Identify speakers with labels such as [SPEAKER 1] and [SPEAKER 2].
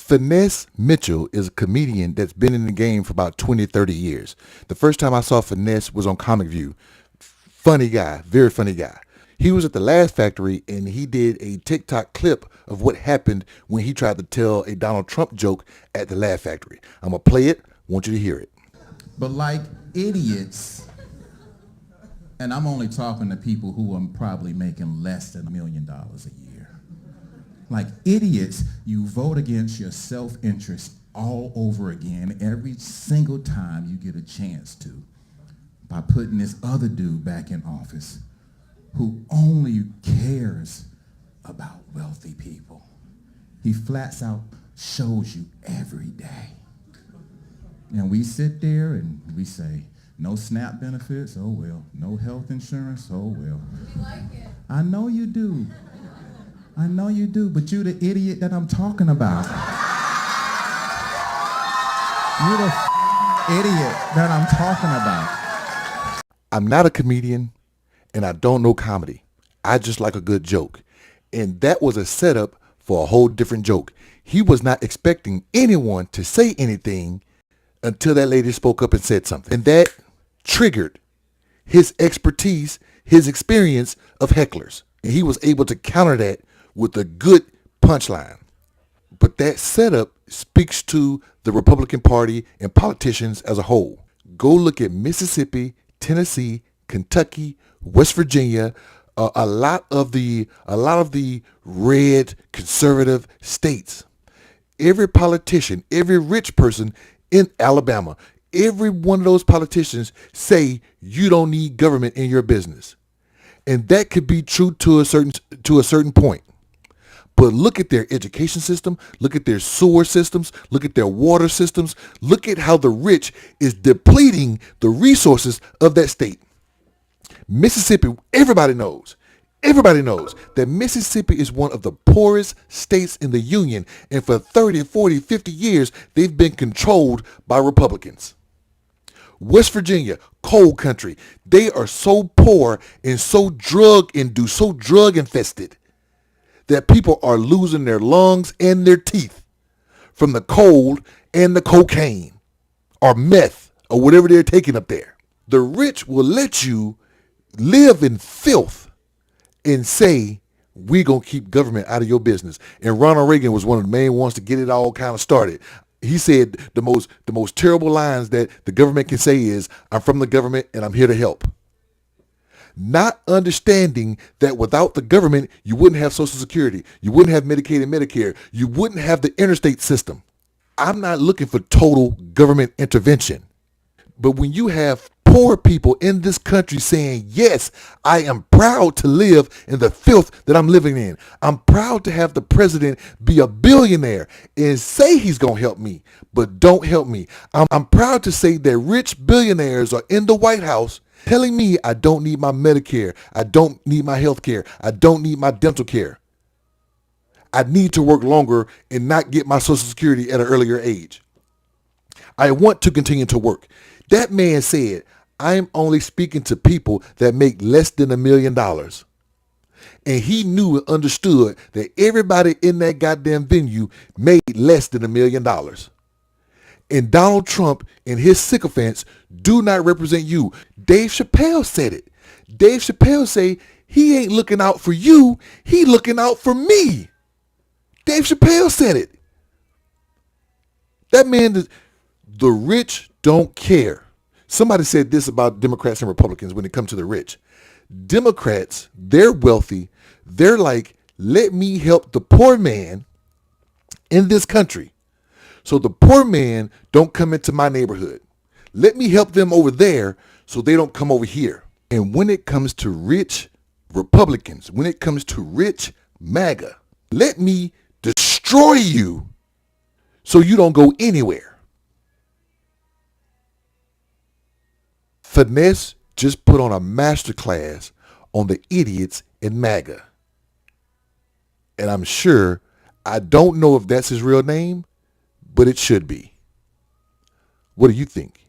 [SPEAKER 1] Finesse Mitchell is a comedian that's been in the game for about 20, 30 years. The first time I saw Finesse was on Comic View. Funny guy, very funny guy. He was at the Laugh Factory and he did a TikTok clip of what happened when he tried to tell a Donald Trump joke at the Laugh Factory. I'm going to play it. I want you to hear it.
[SPEAKER 2] But like idiots, and I'm only talking to people who are probably making less than $1 million a year. Like idiots, you vote against your self-interest all over again every single time you get a chance to by putting this other dude back in office who only cares about wealthy people. He flats out shows you every day. And we sit there and we say, no SNAP benefits, oh well. No health insurance, oh well.
[SPEAKER 3] We like it.
[SPEAKER 2] I know you do. I know you do, but you're the idiot that I'm talking about. You're the idiot that I'm talking about.
[SPEAKER 1] I'm not a comedian and I don't know comedy. I just like a good joke. And that was a setup for a whole different joke. He was not expecting anyone to say anything until that lady spoke up and said something. And that triggered his expertise, his experience of hecklers. And he was able to counter that with a good punchline. But that setup speaks to the Republican Party and politicians as a whole. Go look at Mississippi, Tennessee, Kentucky, West Virginia, a lot of the red conservative states. Every politician, every rich person in Alabama, every one of those politicians say you don't need government in your business. And that could be true to a certain point. But look at their education system, look at their sewer systems, look at their water systems, look at how the rich is depleting the resources of that state. Mississippi, everybody knows that Mississippi is one of the poorest states in the union. And for 30, 40, 50 years, they've been controlled by Republicans. West Virginia, coal country. They are so poor and so drug-induced, so drug-infested that people are losing their lungs and their teeth from the cold and the cocaine or meth or whatever they're taking up there. The rich will let you live in filth and say, we're going to keep government out of your business. And Ronald Reagan was one of the main ones to get it all kind of started. He said the most terrible lines that the government can say is, I'm from the government and I'm here to help. Not understanding that without the government, you wouldn't have Social Security. You wouldn't have Medicaid and Medicare. You wouldn't have the interstate system. I'm not looking for total government intervention. But when you have poor people in this country saying, yes, I am proud to live in the filth that I'm living in. I'm proud to have the president be a billionaire and say he's going to help me, but don't help me. I'm proud to say that rich billionaires are in the White House telling me I don't need my Medicare. I don't need my health care. I don't need my dental care. I need to work longer and not get my Social Security at an earlier age. I want to continue to work. That man said, I'm only speaking to people that make less than $1 million. And he knew and understood that everybody in that goddamn venue made less than $1 million. And Donald Trump and his sycophants do not represent you. Dave Chappelle said it. Dave Chappelle say he ain't looking out for you. He looking out for me. Dave Chappelle said it. That man, the rich don't care. Somebody said this about Democrats and Republicans when it comes to the rich. Democrats, they're wealthy. They're like, let me help the poor man in this country. So the poor man don't come into my neighborhood. Let me help them over there so they don't come over here. And when it comes to rich Republicans, when it comes to rich MAGA, let me destroy you so you don't go anywhere. Finesse just put on a masterclass on the idiots in MAGA. And I'm sure, I don't know if that's his real name, but it should be. What do you think?